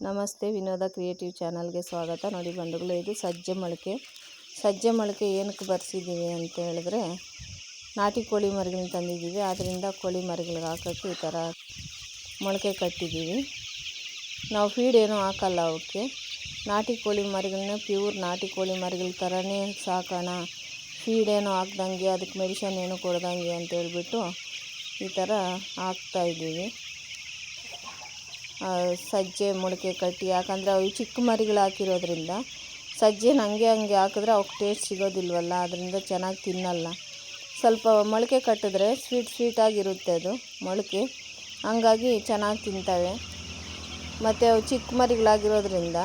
ನಮಸ್ತೆ, ವಿನೋದ ಕ್ರಿಯೇಟಿವ್ ಚಾನಲ್ಗೆ ಸ್ವಾಗತ. ನೋಡಿ ಬಂಧುಗಳು, ಇದು ಸಜ್ಜೆ ಮೊಳಕೆ ಏನಕ್ಕೆ ಬರ್ಸಿದ್ದೀವಿ ಅಂತ ಹೇಳಿದ್ರೆ, ನಾಟಿ ಕೋಳಿ ಮರಿಗಳನ್ನ ತಂದಿದ್ದೀವಿ. ಆದ್ದರಿಂದ ಕೋಳಿ ಮರಿಗಳಿಗೆ ಹಾಕೋಕ್ಕೆ ಈ ಥರ ಮೊಳಕೆ ಕಟ್ಟಿದ್ದೀವಿ. ನಾವು ಫೀಡ್ ಏನೂ ಹಾಕಲ್ಲ ಅವಕ್ಕೆ. ನಾಟಿ ಕೋಳಿ ಮರಿಗಳನ್ನ ಪ್ಯೂರ್ ನಾಟಿ ಕೋಳಿ ಮರಿಗಳ ಥರನೇ ಸಾಕೋಣ, ಫೀಡೇನು ಹಾಕ್ದಂಗೆ, ಅದಕ್ಕೆ ಮೆಡಿಷನ್ ಏನು ಕೊಡ್ದಂಗೆ ಅಂತ ಹೇಳ್ಬಿಟ್ಟು ಈ ಥರ ಹಾಕ್ತಾಯಿದ್ದೀವಿ. ಸಜ್ಜೆ ಮೊಳಕೆ ಕಟ್ಟಿ, ಯಾಕಂದರೆ ಅವು ಚಿಕ್ಕ ಮರಿಗಳು ಹಾಕಿರೋದ್ರಿಂದ ಸಜ್ಜೆನ ಹಂಗೆ ಹಾಕಿದ್ರೆ ಅವಕ್ಕೆ ಟೇಸ್ಟ್ ಸಿಗೋದಿಲ್ವಲ್ಲ, ಅದರಿಂದ ಚೆನ್ನಾಗಿ ತಿನ್ನಲ್ಲ. ಸ್ವಲ್ಪ ಮೊಳಕೆ ಕಟ್ಟಿದ್ರೆ ಸ್ವೀಟಾಗಿರುತ್ತೆ ಅದು ಮೊಳಕೆ, ಹಂಗಾಗಿ ಚೆನ್ನಾಗಿ ತಿಂತವೆ. ಮತ್ತು ಅವು ಚಿಕ್ಕ ಮರಿಗಳಾಗಿರೋದ್ರಿಂದ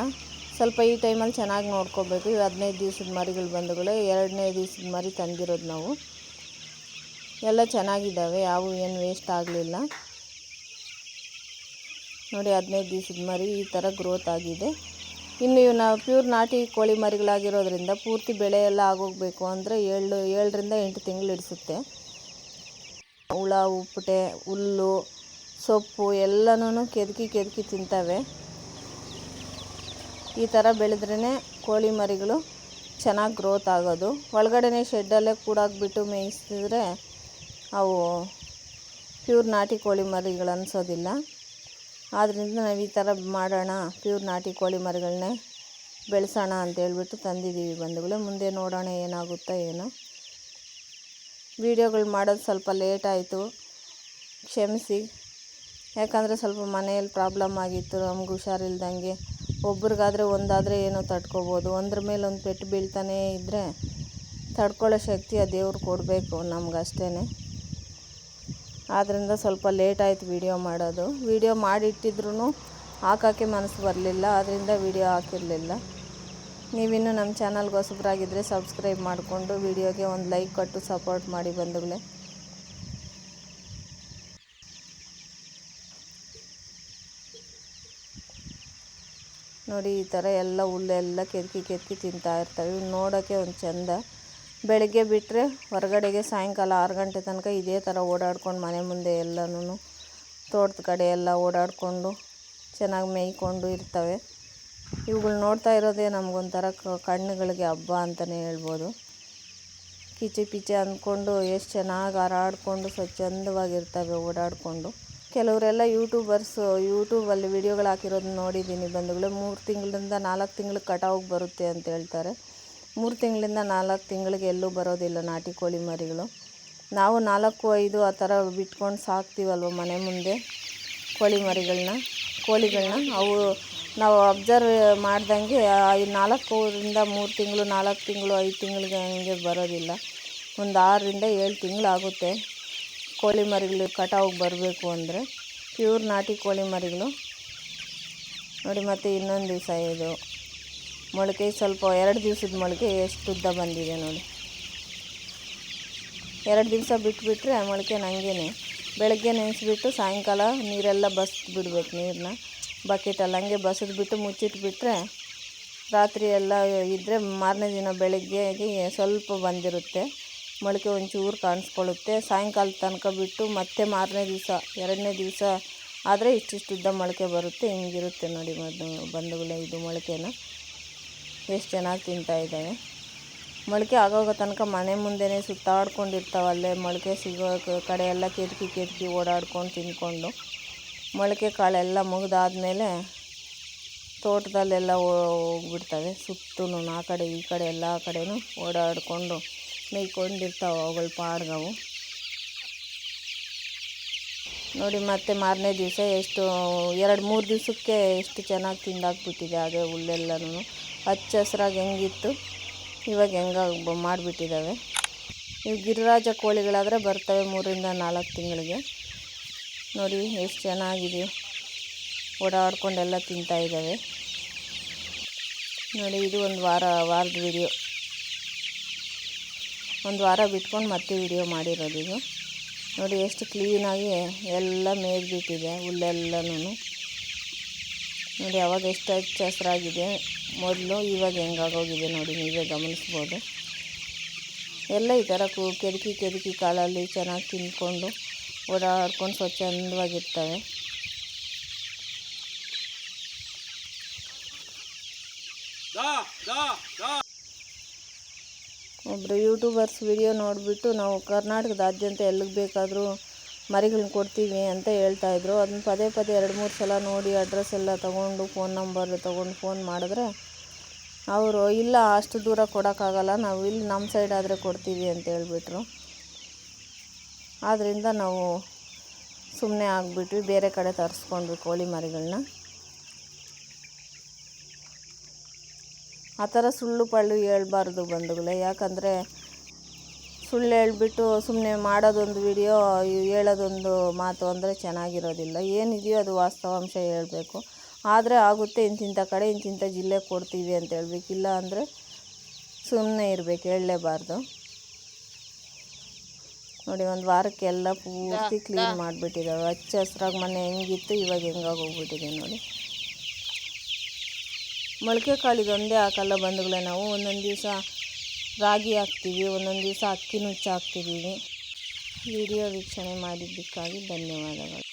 ಸ್ವಲ್ಪ ಈ ಟೈಮಲ್ಲಿ ಚೆನ್ನಾಗಿ ನೋಡ್ಕೋಬೇಕು. ಇವು 15 ದಿವಸದ ಮರಿಗಳು ಬಂಧುಗಳೇ, 2ನೇ ದಿವಸದ ಮರಿ ತಂದಿರೋದು ನಾವು. ಎಲ್ಲ ಚೆನ್ನಾಗಿದ್ದಾವೆ, ಯಾವು ಏನು ವೇಸ್ಟ್ ಆಗಲಿಲ್ಲ. ನೋಡಿ, 15 ದಿವಸದ ಮರಿ ಈ ಥರ ಗ್ರೋತ್ ಆಗಿದೆ. ಇನ್ನು ಇವು ನಾವು ಪ್ಯೂರ್ ನಾಟಿ ಕೋಳಿ ಮರಿಗಳಾಗಿರೋದ್ರಿಂದ ಪೂರ್ತಿ ಬೆಳೆ ಎಲ್ಲ ಆಗೋಗಬೇಕು ಅಂದರೆ 7ರಿಂದ 8 ತಿಂಗಳು ಹಿಡಿಸುತ್ತೆ. ಹುಳ, ಉಪ್ಪಟೆ, ಹುಲ್ಲು, ಸೊಪ್ಪು ಎಲ್ಲನೂ ಕೆದಕಿ ತಿಂತವೆ. ಈ ಥರ ಬೆಳೆದ್ರೇ ಕೋಳಿ ಮರಿಗಳು ಚೆನ್ನಾಗಿ ಗ್ರೋತ್ ಆಗೋದು. ಒಳಗಡೆ ಶೆಡ್ಡಲ್ಲೇ ಕೂಡಾಕ್ಬಿಟ್ಟು ಮೇಯಿಸಿದ್ರೆ ಅವು ಪ್ಯೂರ್ ನಾಟಿ ಕೋಳಿ ಮರಿಗಳು ಅನಿಸೋದಿಲ್ಲ. ಆದ್ದರಿಂದ ನಾವು ಈ ಥರ ಮಾಡೋಣ, ಪ್ಯೂರ್ ನಾಟಿ ಕೋಳಿ ಮರಿಗಳನ್ನೇ ಬೆಳೆಸೋಣ ಅಂತೇಳ್ಬಿಟ್ಟು ತಂದಿದ್ದೀವಿ ಬಂಧುಗಳೇ. ಮುಂದೆ ನೋಡೋಣ ಏನಾಗುತ್ತೋ ಏನೋ. ವೀಡಿಯೋಗಳು ಮಾಡೋದು ಸ್ವಲ್ಪ ಲೇಟ್ ಆಯಿತು, ಕ್ಷಮಿಸಿ. ಯಾಕಂದರೆ ಸ್ವಲ್ಪ ಮನೆಯಲ್ಲಿ ಪ್ರಾಬ್ಲಮ್ ಆಗಿತ್ತು, ನಮ್ಗೆ ಹುಷಾರಿಲ್ದಂಗೆ. ಒಬ್ರಿಗಾದರೆ ಒಂದಾದರೆ ಏನೋ ತಡ್ಕೊಬೋದು, ಒಂದ್ರ ಮೇಲೆ ಒಂದು ಪೆಟ್ಟು ಬೀಳ್ತಾನೇ ಇದ್ದರೆ ತಡ್ಕೊಳ್ಳೋ ಶಕ್ತಿ ಆ ದೇವ್ರು ಕೊಡಬೇಕು ನಮಗಷ್ಟೇ. ಆದ್ದರಿಂದ ಸ್ವಲ್ಪ ಲೇಟ್ ಆಯಿತು ವೀಡಿಯೋ ಮಾಡೋದು. ವೀಡಿಯೋ ಮಾಡಿಟ್ಟಿದ್ರೂ ಹಾಕೋಕ್ಕೆ ಮನಸ್ಸು ಬರಲಿಲ್ಲ, ಆದ್ದರಿಂದ ವೀಡಿಯೋ ಹಾಕಿರಲಿಲ್ಲ. ನೀವಿನ್ನೂ ನಮ್ಮ ಚಾನಲ್ಗೆ ಹೊಸಬರಾಗಿದ್ದರೆ ಸಬ್ಸ್ಕ್ರೈಬ್ ಮಾಡಿಕೊಂಡು ವೀಡಿಯೋಗೆ ಒಂದು ಲೈಕ್ ಕೊಟ್ಟು ಸಪೋರ್ಟ್ ಮಾಡಿ ಬಂಧುಗಳೇ. ನೋಡಿ, ಈ ಥರ ಎಲ್ಲ ಹುಲ್ಲೆಲ್ಲ ಕೆದಕಿ ತಿಂತಾ ಇರ್ತವೆ. ಇವು ನೋಡೋಕ್ಕೆ ಒಂದು ಚೆಂದ. ಬೆಳಗ್ಗೆ ಬಿಟ್ಟರೆ ಹೊರಗಡೆಗೆ ಸಾಯಂಕಾಲ 6 ಗಂಟೆ ತನಕ ಇದೇ ಥರ ಓಡಾಡ್ಕೊಂಡು ಮನೆ ಮುಂದೆ ಎಲ್ಲನೂ ತೋಟದ ಕಡೆ ಎಲ್ಲ ಓಡಾಡಿಕೊಂಡು ಚೆನ್ನಾಗಿ ಮೇಯ್ಕೊಂಡು ಇರ್ತವೆ. ಇವುಗಳು ನೋಡ್ತಾ ಇರೋದೇ ನಮಗೊಂಥರ ಕಣ್ಣುಗಳಿಗೆ ಹಬ್ಬ ಅಂತಲೇ ಹೇಳ್ಬೋದು. ಕಿಚಿ ಅಂದ್ಕೊಂಡು ಎಷ್ಟು ಚೆನ್ನಾಗಿ ಹಾರಾಡಿಕೊಂಡು ಸ್ವಚ್ಛಂದವಾಗಿರ್ತವೆ ಓಡಾಡಿಕೊಂಡು. ಕೆಲವರೆಲ್ಲ ಯೂಟ್ಯೂಬಲ್ಲಿ ವೀಡಿಯೋಗಳು ಹಾಕಿರೋದನ್ನ ನೋಡಿದ್ದೀನಿ ಬಂಧುಗಳು. 3 ತಿಂಗಳಿಂದ 4 ತಿಂಗಳಿಗೆ ಕಟಾವಿಗೆ ಬರುತ್ತೆ ಅಂತ ಹೇಳ್ತಾರೆ. 3 ತಿಂಗಳಿಂದ 4 ತಿಂಗಳಿಗೆ ಎಲ್ಲೂ ಬರೋದಿಲ್ಲ ನಾಟಿ ಕೋಳಿ ಮರಿಗಳು. ನಾವು 4-5 ಆ ಥರ ಬಿಟ್ಕೊಂಡು ಸಾಕ್ತೀವಲ್ವ ಮನೆ ಮುಂದೆ ಕೋಳಿಗಳನ್ನ. ಅವು ನಾವು ಅಬ್ಸರ್ವ್ ಮಾಡ್ದಂಗೆ 4ರಿಂದ 3 ತಿಂಗಳು, 4 ತಿಂಗಳು, 5 ತಿಂಗಳಿಗೆ ಹಂಗೆ ಬರೋದಿಲ್ಲ. ಒಂದು 6ರಿಂದ 7 ತಿಂಗಳಾಗುತ್ತೆ ಕೋಳಿ ಮರಿಗಳು ಕಟಾವಿಗೆ ಬರಬೇಕು ಅಂದರೆ. ಪ್ಯೂರ್ ನಾಟಿ ಕೋಳಿ ಮರಿಗಳು ನೋಡಿ. ಮತ್ತು ಇನ್ನೊಂದು ದಿವಸ ಇದು ಮೊಳಕೆ ಸ್ವಲ್ಪ 2 ದಿವಸದ ಮೊಳಕೆ ಎಷ್ಟು ಉದ್ದ ಬಂದಿದೆ ನೋಡಿ. 2 ದಿವಸ ಬಿಟ್ಟುಬಿಟ್ರೆ ಮೊಳಕೆ ಹಂಗೇನೆ ಬೆಳಗ್ಗೆ ನೆನೆಸ್ಬಿಟ್ಟು ಸಾಯಂಕಾಲ ನೀರೆಲ್ಲ ಬಸಿದು ಬಿಡಬೇಕು. ನೀರನ್ನ ಬಕೆಟಲ್ಲಿ ಹಂಗೆ ಬಸಿದ್ಬಿಟ್ಟು ಮುಚ್ಚಿಟ್ಬಿಟ್ರೆ ರಾತ್ರಿ ಎಲ್ಲ ಇದ್ದರೆ ಮಾರನೇ ದಿನ ಬೆಳಗ್ಗೆಗೆ ಸ್ವಲ್ಪ ಬಂದಿರುತ್ತೆ ಮೊಳಕೆ, ಒಂಚೂರು ಕಾಣಿಸ್ಕೊಳ್ಳುತ್ತೆ. ಸಾಯಂಕಾಲ ತನಕ ಬಿಟ್ಟು ಮತ್ತೆ ಮಾರನೇ ದಿವಸ 2ನೇ ದಿವಸ ಆದರೆ ಇಷ್ಟಿಷ್ಟು ಉದ್ದ ಮೊಳಕೆ ಬರುತ್ತೆ. ಹಿಂಗಿರುತ್ತೆ ನೋಡಿ ಬಂಧುಗಳೇ, ಇದು ಮೊಳಕೆನ ಎಷ್ಟು ಚೆನ್ನಾಗಿ ತಿಂತಾಯಿದ್ದಾವೆ. ಮೊಳಕೆ ಆಗೋಗೋ ತನಕ ಮನೆ ಮುಂದೆನೇ ಸುತ್ತಾಡ್ಕೊಂಡಿರ್ತಾವಲ್ಲೇ. ಮೊಳಕೆ ಸಿಗೋ ಕಡೆ ಎಲ್ಲ ಕೆದಕಿ ಓಡಾಡ್ಕೊಂಡು ತಿಂದ್ಕೊಂಡು ಮೊಳಕೆ ಕಾಳೆಲ್ಲ ಮುಗಿದಾದ್ಮೇಲೆ ತೋಟದಲ್ಲೆಲ್ಲ ಹೋಗ್ಬಿಡ್ತವೆ. ಸುತ್ತೂ ಆ ಕಡೆ ಈ ಕಡೆ ಎಲ್ಲ ಕಡೆನೂ ಓಡಾಡಿಕೊಂಡು ಮೇಯ್ಕೊಂಡಿರ್ತಾವೆ ಅವುಗಳ ಪಾಡ್ಗವು ನೋಡಿ. ಮತ್ತು ಮಾರನೇ ದಿವಸ ಎಷ್ಟು 2-3 ದಿವಸಕ್ಕೆ ಎಷ್ಟು ಚೆನ್ನಾಗಿ ತಿಂದಾಕ್ಬಿಟ್ಟಿದೆ. ಹಾಗೆ ಹುಲ್ಲೆಲ್ಲನೂ ಹಚ್ಚ ಹಸ್ರಾಗಿ ಹೆಂಗಿತ್ತು ಇವಾಗ ಹೆಂಗೆ ಮಾಡಿಬಿಟ್ಟಿದ್ದಾವೆ. ಇವು ಗಿರಿರಾಜ ಕೋಳಿಗಳಾದರೆ ಬರ್ತವೆ 3ರಿಂದ 4 ತಿಂಗಳಿಗೆ. ನೋಡಿ ಎಷ್ಟು ಚೆನ್ನಾಗಿದೆ, ಓಡಾಡ್ಕೊಂಡೆಲ್ಲ ತಿಂತಾಯಿದ್ದಾವೆ ನೋಡಿ. ಇದು ಒಂದು ವಾರದ ವಿಡಿಯೋ, ಒಂದು ವಾರ ಬಿಟ್ಕೊಂಡು ಮತ್ತೆ ವಿಡಿಯೋ ಮಾಡಿರೋದು ಇದು ನೋಡಿ. ಎಷ್ಟು ಕ್ಲೀನಾಗಿ ಎಲ್ಲ ಮೇಯ್ದುಬಿಟ್ಟಿದೆ ಹುಲ್ಲೆಲ್ಲನೂ ನೋಡಿ. ಅವಾಗ ಎಷ್ಟು ಹಚ್ಚ ಹಸ್ರಾಗಿದೆ ಮೊದಲು, ಇವಾಗ ಹೆಂಗಾಗೋಗಿದೆ ನೋಡಿ, ನೀವೇ ಗಮನಿಸ್ಬೋದು. ಎಲ್ಲ ಈ ಥರ ಕೆದಕಿ ಕಾಲಲ್ಲಿ ಚೆನ್ನಾಗಿ ತಿಂದ್ಕೊಂಡು ಓಡಾಡ್ಕೊಂಡು ಸ್ವಚ್ಛಂದವಾಗಿರ್ತವೆ. ಒಬ್ಬರು ಯೂಟ್ಯೂಬರ್ಸ್ ವಿಡಿಯೋ ನೋಡಿಬಿಟ್ಟು ನಾವು ಕರ್ನಾಟಕದಾದ್ಯಂತ ಎಲ್ಲಿಗೆ ಬೇಕಾದರೂ ಮರಿಗಳನ್ನ ಕೊಡ್ತೀವಿ ಅಂತ ಹೇಳ್ತಾಯಿದ್ರು. ಅದನ್ನ ಪದೇ ಪದೇ 2-3 ಸಲ ನೋಡಿ ಅಡ್ರೆಸ್ ಎಲ್ಲ ತೊಗೊಂಡು ಫೋನ್ ನಂಬರ್ ತೊಗೊಂಡು ಫೋನ್ ಮಾಡಿದ್ರೆ ಅವರು ಇಲ್ಲ ಅಷ್ಟು ದೂರ ಕೊಡೋಕ್ಕಾಗಲ್ಲ, ನಾವು ಇಲ್ಲಿ ನಮ್ಮ ಸೈಡ್ ಆದರೆ ಕೊಡ್ತೀವಿ ಅಂತ ಹೇಳಿಬಿಟ್ರು. ಆದ್ದರಿಂದ ನಾವು ಸುಮ್ಮನೆ ಆಗಿಬಿಟ್ವಿ, ಬೇರೆ ಕಡೆ ತರಿಸ್ಕೊಂಡ್ವಿ ಕೋಳಿ ಮರಿಗಳನ್ನ. ಆ ಥರ ಸುಳ್ಳು ಪಳ್ಳು ಹೇಳ್ಬಾರ್ದು ಬಂಧುಗಳೇ, ಯಾಕಂದರೆ ಸುಳ್ಳು ಹೇಳ್ಬಿಟ್ಟು ಸುಮ್ಮನೆ ಮಾಡೋದೊಂದು ವಿಡಿಯೋ ಹೇಳೋದೊಂದು ಮಾತು ಅಂದರೆ ಚೆನ್ನಾಗಿರೋದಿಲ್ಲ. ಏನಿದೆಯೋ ಅದು ವಾಸ್ತವಾಂಶ ಹೇಳಬೇಕು. ಆದರೆ ಆಗುತ್ತೆ, ಇಂತಿಂಥ ಕಡೆ ಇಂತಿಂಥ ಜಿಲ್ಲೆಗೆ ಕೊಡ್ತೀವಿ ಅಂತ ಹೇಳ್ಬೇಕು. ಇಲ್ಲ ಅಂದರೆ ಸುಮ್ಮನೆ ಇರಬೇಕು, ಹೇಳಲೇಬಾರ್ದು. ನೋಡಿ, ಒಂದು ವಾರಕ್ಕೆ ಎಲ್ಲ ಪೂರ್ತಿ ಕ್ಲೀನ್ ಮಾಡಿಬಿಟ್ಟಿದ್ದಾವೆ. ಹಚ್ಚ ಹಸ್ರಾಗಿ ಮನೆ ಹೆಂಗಿತ್ತು ಇವಾಗ ಹೆಂಗಾಗಿ ಹೋಗ್ಬಿಟ್ಟಿದೆ ನೋಡಿ. ಮೊಳಕೆ ಕಾಳು ಇದೊಂದೇ ಹಾಕಲ್ಲ ಬಂಧುಗಳೇ, ನಾವು ಒಂದೊಂದು ದಿವಸ ರಾಗಿ ಹಾಕ್ತೀವಿ, ಒಂದೊಂದು ದಿವಸ ಅಕ್ಕಿ ನುಚ್ಚು ಹಾಕ್ತಿದ್ದೀವಿ. ವಿಡಿಯೋ ವೀಕ್ಷಣೆ ಮಾಡಿದ್ದಕ್ಕಾಗಿ ಧನ್ಯವಾದಗಳು.